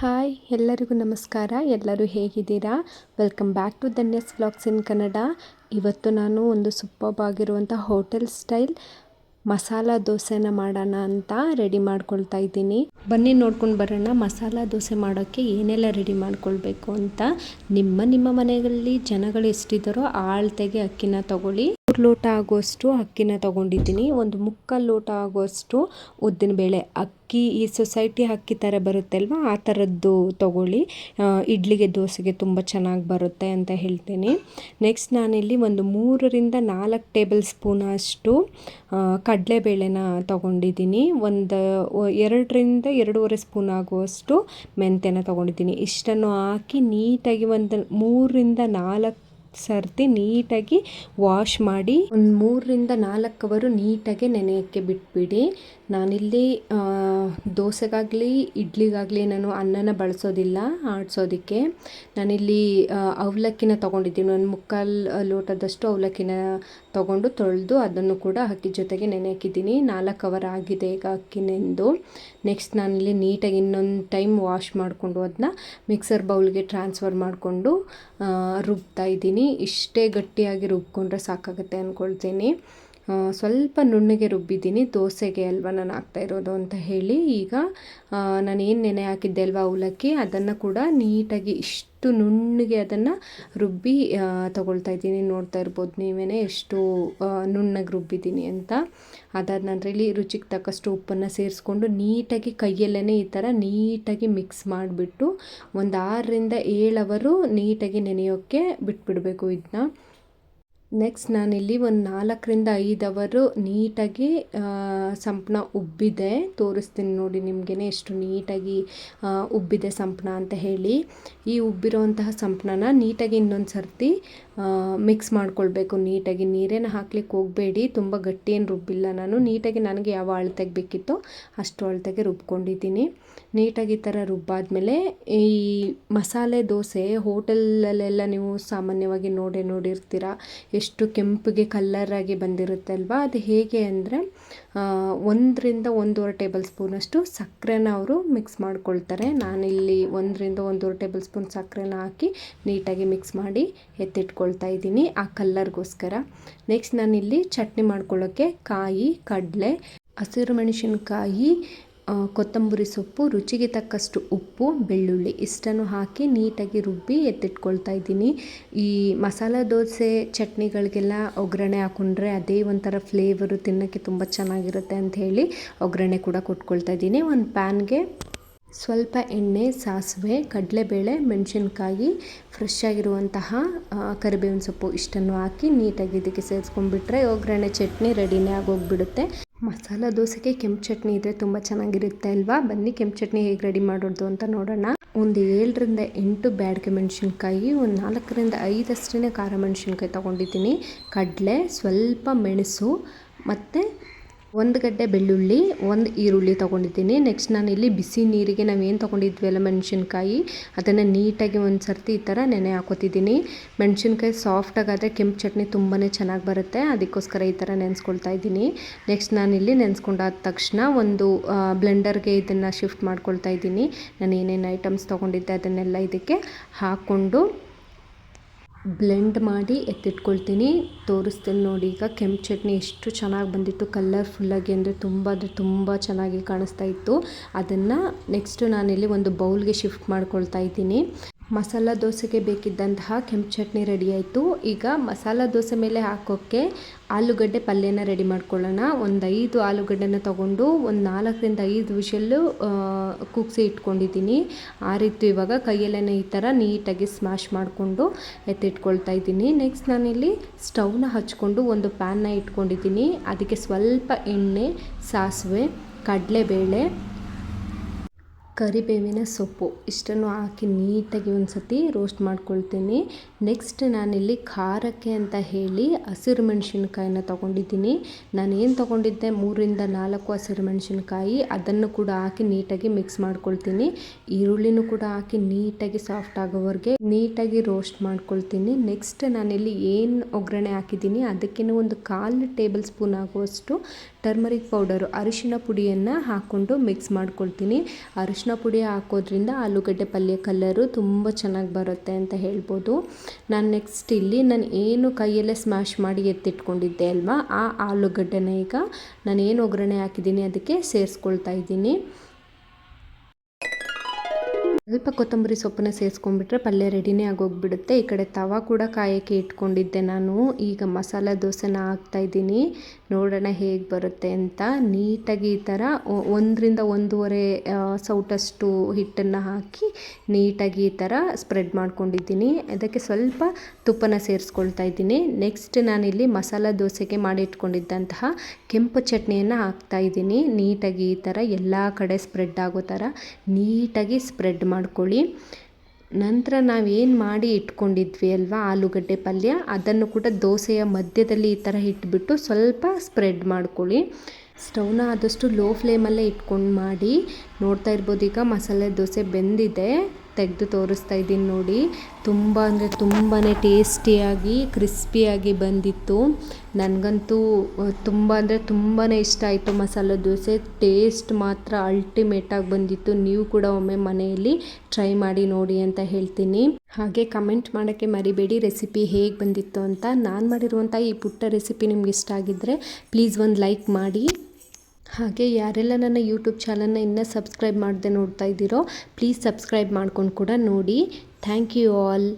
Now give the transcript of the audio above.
Hi ಎಲ್ಲರಿಗೂ ನಮಸ್ಕಾರ. ಎಲ್ಲರೂ ಹೇಗಿದ್ದೀರಾ? Welcome back to Dhanya's vlogs in Kannada. ಇವತ್ತು ನಾನು ಒಂದು ಸೂಪರ್ಬ್ ಆಗಿರುವಂಥ ಹೋಟೆಲ್ ಸ್ಟೈಲ್ ಮಸಾಲ ದೋಸೆನ ಮಾಡೋಣ ಅಂತ ರೆಡಿ ಮಾಡ್ಕೊಳ್ತಾ ಇದ್ದೀನಿ. ಬನ್ನಿ ನೋಡ್ಕೊಂಡು ಬರೋಣ ಮಸಾಲ ದೋಸೆ ಮಾಡೋಕ್ಕೆ ಏನೆಲ್ಲ ರೆಡಿ ಮಾಡ್ಕೊಳ್ಬೇಕು ಅಂತ. ನಿಮ್ಮ ಮನೆಗಳಲ್ಲಿ ಜನಗಳು ಎಷ್ಟಿದ್ದಾರೋ ಆ ಅಳತೆಗೆ ಅಕ್ಕಿನ ತಗೊಳ್ಳಿ. 3 ಲೋಟ ಆಗುವಷ್ಟು ಅಕ್ಕಿನ ತಗೊಂಡಿದ್ದೀನಿ. ಒಂದು 3/4 ಲೋಟ ಆಗುವಷ್ಟು ಉದ್ದಿನಬೇಳೆ ಅಕ್ಕಿ, ಈ ಸೊಸೈಟಿ ಅಕ್ಕಿ ಥರ ಬರುತ್ತೆ ಅಲ್ವಾ, ಆ ಥರದ್ದು ತಗೊಳ್ಳಿ. ಇಡ್ಲಿಗೆ ದೋಸೆಗೆ ತುಂಬ ಚೆನ್ನಾಗಿ ಬರುತ್ತೆ ಅಂತ ಹೇಳ್ತೀನಿ. ನೆಕ್ಸ್ಟ್ ನಾನಿಲ್ಲಿ ಒಂದು 3ರಿಂದ 4 ಟೇಬಲ್ ಸ್ಪೂನ್ ಅಷ್ಟು ಕಡಲೆಬೇಳೆನ ತಗೊಂಡಿದ್ದೀನಿ. ಒಂದು 2ರಿಂದ 2.5 ಸ್ಪೂನ್ ಆಗುವಷ್ಟು ಮೆಂತ್ಯನ ತಗೊಂಡಿದ್ದೀನಿ. ಇಷ್ಟನ್ನು ಹಾಕಿ ನೀಟಾಗಿ ಒಂದು 3ರಿಂದ 4 ಸರ್ತಿ ನೀಟಾಗಿ ವಾಶ್ ಮಾಡಿ ಒಂದು 3ರಿಂದ 4 ಅವರು ನೀಟಾಗಿ ನೆನೆಯೋಕ್ಕೆ ಬಿಟ್ಬಿಡಿ. ನಾನಿಲ್ಲಿ ದೋಸೆಗಾಗಲಿ ಇಡ್ಲಿಗಾಗಲಿ ನಾನು ಅನ್ನನ ಬಳಸೋದಿಲ್ಲ ಆಡಿಸೋದಕ್ಕೆ. ನಾನಿಲ್ಲಿ ಅವಲಕ್ಕಿನ ತೊಗೊಂಡಿದ್ದೀನಿ. ಒಂದು 3/4 ಲೋಟದಷ್ಟು ಅವಲಕ್ಕಿನ ತೊಗೊಂಡು ತೊಳೆದು ಅದನ್ನು ಕೂಡ ಅಕ್ಕಿ ಜೊತೆಗೆ ನೆನೆಹಾಕಿದ್ದೀನಿ. 4 ಅವರ್ ಆಗಿದೆ ಈಗ ಅಕ್ಕಿ ನೆಂದು. ನೆಕ್ಸ್ಟ್ ನಾನಿಲ್ಲಿ ನೀಟಾಗಿ ಇನ್ನೊಂದು ಟೈಮ್ ವಾಶ್ ಮಾಡಿಕೊಂಡು ಅದನ್ನ ಮಿಕ್ಸರ್ ಬೌಲ್ಗೆ ಟ್ರಾನ್ಸ್ಫರ್ ಮಾಡಿಕೊಂಡು ರುಬ್ತಾ ಇದ್ದೀನಿ. ಇಷ್ಟೇ ಗಟ್ಟಿಯಾಗಿ ರುಬ್ಕೊಂಡ್ರೆ ಸಾಕಾಗುತ್ತೆ ಅಂದ್ಕೊಳ್ತೀನಿ. ಸ್ವಲ್ಪ ನುಣ್ಣಗೆ ರುಬ್ಬಿದ್ದೀನಿ, ದೋಸೆಗೆ ಅಲ್ವಾ ನಾನು ಹಾಕ್ತಾ ಇರೋದು ಅಂತ ಹೇಳಿ. ಈಗ ನಾನು ಏನು ನೆನೆ ಹಾಕಿದ್ದೆ ಅಲ್ವಾ ಅವಲಕ್ಕಿ, ಅದನ್ನು ಕೂಡ ನೀಟಾಗಿ ಇಷ್ಟು ನುಣ್ಣಗೆ ಅದನ್ನು ರುಬ್ಬಿ ತಗೊಳ್ತಾ ಇದ್ದೀನಿ. ನೋಡ್ತಾ ಇರ್ಬೋದು ನೀವೇ ಎಷ್ಟು ನುಣ್ಣಗೆ ರುಬ್ಬಿದ್ದೀನಿ ಅಂತ. ಅದಾದ ನಂತರ ಇಲ್ಲಿ ರುಚಿಗೆ ತಕ್ಕಷ್ಟು ಉಪ್ಪನ್ನು ಸೇರಿಸ್ಕೊಂಡು ನೀಟಾಗಿ ಕೈಯಲ್ಲೇ ಈ ಥರ ನೀಟಾಗಿ ಮಿಕ್ಸ್ ಮಾಡಿಬಿಟ್ಟು ಒಂದು 6ರಿಂದ 7 ಅವರು ನೀಟಾಗಿ ನೆನೆಯೋಕ್ಕೆ ಬಿಟ್ಬಿಡಬೇಕು ಇದನ್ನ. ನೆಕ್ಸ್ಟ್ ನಾನಿಲ್ಲಿ ಒಂದು 4ರಿಂದ 5 ಅವರು ನೀಟಾಗಿ ಸಂಪಣ ಉಬ್ಬಿದೆ. ತೋರಿಸ್ತೀನಿ ನೋಡಿ ನಿಮಗೇ ಎಷ್ಟು ನೀಟಾಗಿ ಉಬ್ಬಿದೆ ಸಂಪಣ ಅಂತ ಹೇಳಿ. ಈ ಉಬ್ಬಿರೋಂತಹ ಸಂಪಣನ ನೀಟಾಗಿ ಇನ್ನೊಂದು ಸರ್ತಿ ಮಿಕ್ಸ್ ಮಾಡ್ಕೊಳ್ಬೇಕು. ನೀಟಾಗಿ ನೀರೇನು ಹಾಕ್ಲಿಕ್ಕೆ ಹೋಗಬೇಡಿ, ತುಂಬ ಗಟ್ಟಿ ಏನು ರುಬ್ಬಿಲ್ಲ ನಾನು. ನೀಟಾಗಿ ನನಗೆ ಯಾವ ಅಳತೆಗೆ ಬೇಕಿತ್ತೋ ಅಷ್ಟು ಅಳತೆಗೆ ರುಬ್ಕೊಂಡಿದ್ದೀನಿ. ನೀಟಾಗಿ ಈ ಥರ ರುಬ್ಬಾದ್ಮೇಲೆ ಈ ಮಸಾಲೆ ದೋಸೆ ಹೋಟೆಲಲ್ಲೆಲ್ಲ ನೀವು ಸಾಮಾನ್ಯವಾಗಿ ನೋಡಿರ್ತೀರ, ಎಷ್ಟು ಕೆಂಪಿಗೆ ಕಲ್ಲರಾಗಿ ಬಂದಿರುತ್ತೆ ಅಲ್ವಾ. ಅದು ಹೇಗೆ ಅಂದರೆ 1ರಿಂದ 1.5 ಟೇಬಲ್ ಸ್ಪೂನಷ್ಟು ಸಕ್ಕರೆನ ಅವರು ಮಿಕ್ಸ್ ಮಾಡ್ಕೊಳ್ತಾರೆ. ನಾನಿಲ್ಲಿ 1ರಿಂದ 1.5 ಟೇಬಲ್ ಸ್ಪೂನ್ ಸಕ್ಕರೆನ ಹಾಕಿ ನೀಟಾಗಿ ಮಿಕ್ಸ್ ಮಾಡಿ ಎತ್ತಿಟ್ಕೊಳ್ತಾ ಇದ್ದೀನಿ ಆ ಕಲ್ಲರ್ಗೋಸ್ಕರ. ನೆಕ್ಸ್ಟ್ ನಾನಿಲ್ಲಿ ಚಟ್ನಿ ಮಾಡ್ಕೊಳ್ಳೋಕ್ಕೆ ಕಾಯಿ, ಕಡಲೆ, ಹಸಿರು ಮೆಣಸಿನಕಾಯಿ, ಕೊತ್ತಂಬರಿ ಸೊಪ್ಪು, ರುಚಿಗೆ ತಕ್ಕಷ್ಟು ಉಪ್ಪು, ಬೆಳ್ಳುಳ್ಳಿ ಇಷ್ಟನ್ನು ಹಾಕಿ ನೀಟಾಗಿ ರುಬ್ಬಿ ಎತ್ತಿಟ್ಕೊಳ್ತಾ ಇದ್ದೀನಿ. ಈ ಮಸಾಲ ದೋಸೆ ಚಟ್ನಿಗಳಿಗೆಲ್ಲ ಒಗ್ಗರಣೆ ಹಾಕೊಂಡ್ರೆ ಅದೇ ಒಂಥರ ಫ್ಲೇವರು, ತಿನ್ನೋಕ್ಕೆ ತುಂಬ ಚೆನ್ನಾಗಿರುತ್ತೆ ಅಂತ ಹೇಳಿ ಒಗ್ಗರಣೆ ಕೂಡ ಕೊಟ್ಕೊಳ್ತಾ ಇದ್ದೀನಿ. ಒಂದು ಪ್ಯಾನ್ಗೆ ಸ್ವಲ್ಪ ಎಣ್ಣೆ, ಸಾಸಿವೆ, ಕಡಲೆಬೇಳೆ, ಮೆಣಸಿನ್ಕಾಯಿ, ಫ್ರೆಶ್ ಆಗಿರುವಂತಹ ಕರಿಬೇವಿನ ಸೊಪ್ಪು ಇಷ್ಟನ್ನು ಹಾಕಿ ನೀಟಾಗಿ ಇದಕ್ಕೆ ಸೇರಿಸ್ಕೊಂಡ್ಬಿಟ್ರೆ ಒಗ್ಗರಣೆ ಚಟ್ನಿ ರೆಡಿನೇ ಆಗೋಗ್ಬಿಡುತ್ತೆ. ಮಸಾಲ ದೋಸೆಗೆ ಕೆಂಪು ಚಟ್ನಿ ಇದ್ದರೆ ತುಂಬ ಚೆನ್ನಾಗಿರುತ್ತೆ ಅಲ್ವಾ. ಬನ್ನಿ ಕೆಂಪು ಚಟ್ನಿ ಹೇಗೆ ರೆಡಿ ಮಾಡೋದು ಅಂತ ನೋಡೋಣ. ಒಂದು 7ರಿಂದ 8 ಬ್ಯಾಡಗೆ ಮೆಣಸಿನ್ಕಾಯಿ, ಒಂದು 4ರಿಂದ 5 ಅಷ್ಟೇ ಖಾರ ಮೆಣಸಿನ್ಕಾಯಿ ತೊಗೊಂಡಿದ್ದೀನಿ. ಕಡಲೆ, ಸ್ವಲ್ಪ ಮೆಣಸು ಮತ್ತು 1 ಗಡ್ಡೆ ಬೆಳ್ಳುಳ್ಳಿ, 1 ಈರುಳ್ಳಿ ತೊಗೊಂಡಿದ್ದೀನಿ. ನೆಕ್ಸ್ಟ್ ನಾನಿಲ್ಲಿ ಬಿಸಿ ನೀರಿಗೆ ನಾವೇನು ತೊಗೊಂಡಿದ್ವಿ ಅಲ್ಲ ಮೆಣಸಿನ್ಕಾಯಿ, ಅದನ್ನು ನೀಟಾಗಿ ಒಂದು ಸರ್ತಿ ಈ ಥರ ನೆನೆ ಹಾಕೋತಿದ್ದೀನಿ. ಮೆಣಸಿನ್ಕಾಯಿ ಸಾಫ್ಟಾಗಾದರೆ ಕೆಂಪು ಚಟ್ನಿ ತುಂಬಾ ಚೆನ್ನಾಗಿ ಬರುತ್ತೆ, ಅದಕ್ಕೋಸ್ಕರ ಈ ಥರ ನೆನೆಸ್ಕೊಳ್ತಾ ಇದ್ದೀನಿ. ನೆಕ್ಸ್ಟ್ ನಾನಿಲ್ಲಿ ನೆನೆಸ್ಕೊಂಡಾದ ತಕ್ಷಣ ಒಂದು ಬ್ಲೆಂಡರ್ಗೆ ಇದನ್ನು ಶಿಫ್ಟ್ ಮಾಡ್ಕೊಳ್ತಾ ಇದ್ದೀನಿ. ನಾನು ಏನೇನು ಐಟಮ್ಸ್ ತೊಗೊಂಡಿದ್ದೆ ಅದನ್ನೆಲ್ಲ ಇದಕ್ಕೆ ಹಾಕ್ಕೊಂಡು ಬ್ಲೆಂಡ್ ಮಾಡಿ ಎತ್ತಿಟ್ಕೊಳ್ತೀನಿ. ತೋರಿಸ್ತೀನಿ ನೋಡಿ ಈಗ ಕೆಂಪು ಚಟ್ನಿ ಎಷ್ಟು ಚೆನ್ನಾಗಿ ಬಂದಿತ್ತು, ಕಲರ್ಫುಲ್ಲಾಗಿ ಅಂದರೆ ತುಂಬ ಚೆನ್ನಾಗಿ ಕಾಣಿಸ್ತಾ ಇತ್ತು. ಅದನ್ನು ನೆಕ್ಸ್ಟು ನಾನಿಲ್ಲಿ ಒಂದು ಬೌಲ್ಗೆ ಶಿಫ್ಟ್ ಮಾಡ್ಕೊಳ್ತಾ ಇದ್ದೀನಿ. ಮಸಾಲ ದೋಸೆಗೆ ಬೇಕಿದ್ದಂತಹ ಕೆಂಪು ಚಟ್ನಿ ರೆಡಿ ಆಯಿತು. ಈಗ ಮಸಾಲ ದೋಸೆ ಮೇಲೆ ಹಾಕೋಕ್ಕೆ ಆಲೂಗಡ್ಡೆ ಪಲ್ಯನ ರೆಡಿ ಮಾಡ್ಕೊಳ್ಳೋಣ. ಒಂದು 5 ಆಲೂಗಡ್ಡೆನ ತೊಗೊಂಡು ಒಂದು 4ರಿಂದ 5 ವಿಷಲ್ಲು ಕುಗ್ಸಿ ಇಟ್ಕೊಂಡಿದ್ದೀನಿ. ಆರಿತ್ತು. ಇವಾಗ ಕೈಯಲ್ಲೇ ಈ ಥರ ನೀಟಾಗಿ ಸ್ಮ್ಯಾಶ್ ಮಾಡಿಕೊಂಡು ಎತ್ತಿಟ್ಕೊಳ್ತಾ ಇದ್ದೀನಿ. ನೆಕ್ಸ್ಟ್ ನಾನಿಲ್ಲಿ ಸ್ಟವ್ನ ಹಚ್ಕೊಂಡು ಒಂದು ಪ್ಯಾನ್ನ ಇಟ್ಕೊಂಡಿದ್ದೀನಿ. ಅದಕ್ಕೆ ಸ್ವಲ್ಪ ಎಣ್ಣೆ, ಸಾಸಿವೆ, ಕಡಲೆಬೇಳೆ, ಕರಿಬೇವಿನ ಸೊಪ್ಪು ಇಷ್ಟನ್ನು ಹಾಕಿ ನೀಟಾಗಿ ಒಂದು ಸತಿ ರೋಸ್ಟ್ ಮಾಡ್ಕೊಳ್ತೀನಿ. ನೆಕ್ಸ್ಟ್ ನಾನಿಲ್ಲಿ ಖಾರಕ್ಕೆ ಅಂತ ಹೇಳಿ ಹಸಿರು ಮೆಣಸಿನ್ಕಾಯಿನ ತೊಗೊಂಡಿದ್ದೀನಿ. ನಾನು ಏನು ತೊಗೊಂಡಿದ್ದೆ 3ರಿಂದ 4 ಹಸಿರು ಮೆಣಸಿನ್ಕಾಯಿ, ಅದನ್ನು ಕೂಡ ಹಾಕಿ ನೀಟಾಗಿ ಮಿಕ್ಸ್ ಮಾಡ್ಕೊಳ್ತೀನಿ. ಈರುಳ್ಳಿನೂ ಕೂಡ ಹಾಕಿ ನೀಟಾಗಿ ಸಾಫ್ಟ್ ಆಗೋವರೆಗೆ ನೀಟಾಗಿ ರೋಸ್ಟ್ ಮಾಡ್ಕೊಳ್ತೀನಿ. ನೆಕ್ಸ್ಟ್ ನಾನಿಲ್ಲಿ ಏನು ಒಗ್ಗರಣೆ ಹಾಕಿದ್ದೀನಿ ಅದಕ್ಕೇ ಒಂದು 1/4 ಟೇಬಲ್ ಸ್ಪೂನ್ ಆಗುವಷ್ಟು ಟರ್ಮರಿಕ್ ಪೌಡರು, ಅರಿಶಿನ ಪುಡಿಯನ್ನು ಹಾಕ್ಕೊಂಡು ಮಿಕ್ಸ್ ಮಾಡ್ಕೊಳ್ತೀನಿ. ಅರಿಶಿನ ಅರಿಶಿನ ಪುಡಿ ಹಾಕೋದ್ರಿಂದ ಆಲೂಗಡ್ಡೆ ಪಲ್ಯ ಕಲರು ತುಂಬ ಚೆನ್ನಾಗಿ ಬರುತ್ತೆ ಅಂತ ಹೇಳ್ಬೋದು. ನಾನು ನೆಕ್ಸ್ಟ್ ಇಲ್ಲಿ ನಾನು ಏನು ಕೈಯಲ್ಲೇ ಸ್ಮ್ಯಾಶ್ ಮಾಡಿ ಎತ್ತಿಟ್ಕೊಂಡಿದ್ದೆ ಅಲ್ವಾ, ಆ ಆಲೂಗಡ್ಡೆನ ಈಗ ನಾನೇನು ಒಗ್ಗರಣೆ ಹಾಕಿದ್ದೀನಿ ಅದಕ್ಕೆ ಸೇರಿಸ್ಕೊಳ್ತಾ ಇದ್ದೀನಿ. ಸ್ವಲ್ಪ ಕೊತ್ತಂಬರಿ ಸೊಪ್ಪನ್ನ ಸೇರಿಸ್ಕೊಂಡ್ಬಿಟ್ರೆ ಪಲ್ಯ ರೆಡಿನೇ ಆಗೋಗ್ಬಿಡುತ್ತೆ. ಈ ಕಡೆ ತವ ಕೂಡ ಕಾಯೋಕ್ಕೆ ಇಟ್ಕೊಂಡಿದ್ದೆ ನಾನು. ಈಗ ಮಸಾಲೆ ದೋಸೆನ ಹಾಕ್ತಾಯಿದ್ದೀನಿ, ನೋಡೋಣ ಹೇಗೆ ಬರುತ್ತೆ ಅಂತ. ನೀಟಾಗಿ ಈ ಥರ 1 ರಿಂದ 1.5 ಸೌಟಷ್ಟು ಹಿಟ್ಟನ್ನು ಹಾಕಿ ನೀಟಾಗಿ ಈ ಥರ ಸ್ಪ್ರೆಡ್ ಮಾಡ್ಕೊಂಡಿದ್ದೀನಿ. ಅದಕ್ಕೆ ಸ್ವಲ್ಪ ತುಪ್ಪನ ಸೇರಿಸ್ಕೊಳ್ತಾ ಇದ್ದೀನಿ. ನೆಕ್ಸ್ಟ್ ನಾನಿಲ್ಲಿ ಮಸಾಲೆ ದೋಸೆಗೆ ಮಾಡಿ ಇಟ್ಕೊಂಡಿದ್ದಂತಹ ಕೆಂಪು ಚಟ್ನಿಯನ್ನು ಹಾಕ್ತಾಯಿದ್ದೀನಿ. ನೀಟಾಗಿ ಈ ಥರ ಎಲ್ಲ ಕಡೆ ಸ್ಪ್ರೆಡ್ ಆಗೋ ಥರ ನೀಟಾಗಿ ಸ್ಪ್ರೆಡ್ ಮಾಡ್ಕೊಳ್ಳಿ. ನಂತರ ನಾವೇನು ಮಾಡಿ ಇಟ್ಕೊಂಡಿದ್ವಿ ಅಲ್ವಾ ಆಲೂಗಡ್ಡೆ ಪಲ್ಯ, ಅದನ್ನು ಕೂಡ ದೋಸೆಯ ಮಧ್ಯದಲ್ಲಿ ಈ ಥರ ಇಟ್ಬಿಟ್ಟು ಸ್ವಲ್ಪ ಸ್ಪ್ರೆಡ್ ಮಾಡ್ಕೊಳ್ಳಿ. ಸ್ಟವ್ನ ಆದಷ್ಟು ಲೋ ಫ್ಲೇಮಲ್ಲೇ ಇಟ್ಕೊಂಡು ಮಾಡಿ. ನೋಡ್ತಾ ಇರ್ಬೋದು ಈಗ ಮಸಾಲೆ ದೋಸೆ ಬೆಂದಿದೆ, ತೆಗೆದು ತೋರಿಸ್ತಾ ಇದ್ದೀನಿ ನೋಡಿ. ತುಂಬ ಅಂದರೆ ತುಂಬಾ ಟೇಸ್ಟಿಯಾಗಿ ಕ್ರಿಸ್ಪಿಯಾಗಿ ಬಂದಿತ್ತು. ನನಗಂತೂ ತುಂಬ ಅಂದರೆ ತುಂಬಾ ಇಷ್ಟ ಆಯಿತು ಮಸಾಲೆ ದೋಸೆ. ಟೇಸ್ಟ್ ಮಾತ್ರ ಅಲ್ಟಿಮೇಟಾಗಿ ಬಂದಿತ್ತು. ನೀವು ಕೂಡ ಒಮ್ಮೆ ಮನೆಯಲ್ಲಿ ಟ್ರೈ ಮಾಡಿ ನೋಡಿ ಅಂತ ಹೇಳ್ತೀನಿ. ಹಾಗೆ ಕಮೆಂಟ್ ಮಾಡೋಕ್ಕೆ ಮರಿಬೇಡಿ ರೆಸಿಪಿ ಹೇಗೆ ಬಂದಿತ್ತು ಅಂತ. ನಾನು ಮಾಡಿರುವಂಥ ಈ ಪುಟ್ಟ ರೆಸಿಪಿ ನಿಮ್ಗೆ ಇಷ್ಟ ಆಗಿದ್ದರೆ ಪ್ಲೀಸ್ ಒಂದು ಲೈಕ್ ಮಾಡಿ. ಹಾಗೆ ಯಾರೆಲ್ಲ ನನ್ನ ಯೂಟ್ಯೂಬ್ ಚಾನಲ್ನ ಇನ್ನೂ ಸಬ್ಸ್ಕ್ರೈಬ್ ಮಾಡದೆ ನೋಡ್ತಾ ಇದ್ದೀರೋ ಪ್ಲೀಸ್ ಸಬ್ಸ್ಕ್ರೈಬ್ ಮಾಡ್ಕೊಂಡು ಕೂಡ ನೋಡಿ. Thank you all.